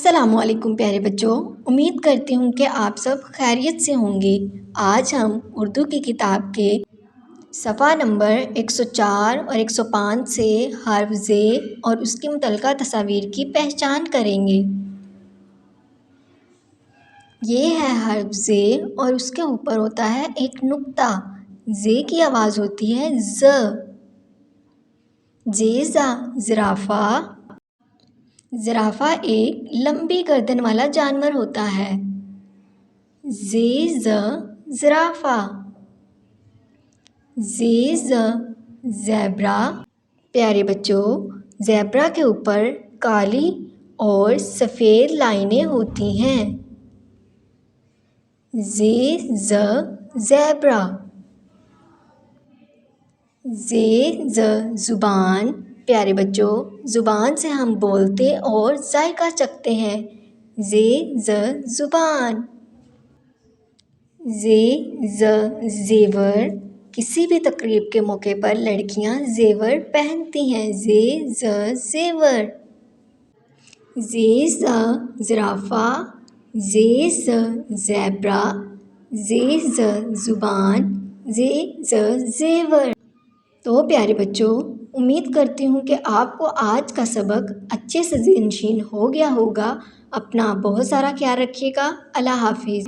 السلام علیکم پیارے بچوں، امید کرتی ہوں کہ آپ سب خیریت سے ہوں گے۔ آج ہم اردو کی کتاب کے صفحہ نمبر 104 اور 105 سے حرف ز اور اس کی متعلقہ تصاویر کی پہچان کریں گے۔ یہ ہے حرف ز اور اس کے اوپر ہوتا ہے ایک نقطہ۔ ز کی آواز ہوتی ہے ز۔ زیزا زرافہ۔ زرافہ ایک لمبی گردن والا جانور ہوتا ہے۔ زیز زرافہ۔ زیز زیبرا۔ پیارے بچوں، زیبرا کے اوپر کالی اور سفید لائنیں ہوتی ہیں۔ زیز زیبرا۔ زیز زبان۔ پیارے بچوں، زبان سے ہم بولتے اور ذائقہ چکھتے ہیں۔ زیز زبان۔ زیز زیور۔ کسی بھی تقریب کے موقع پر لڑکیاں زیور پہنتی ہیں۔ زیز زیور۔ زیز زرافہ۔ زیز زیبرا۔ زیز زبان۔ زیز زیور۔ تو پیارے بچوں، امید کرتی ہوں کہ آپ کو آج کا سبق اچھے سے ذہن نشین ہو گیا ہوگا۔ اپنا بہت سارا خیال رکھیے گا۔ اللہ حافظ۔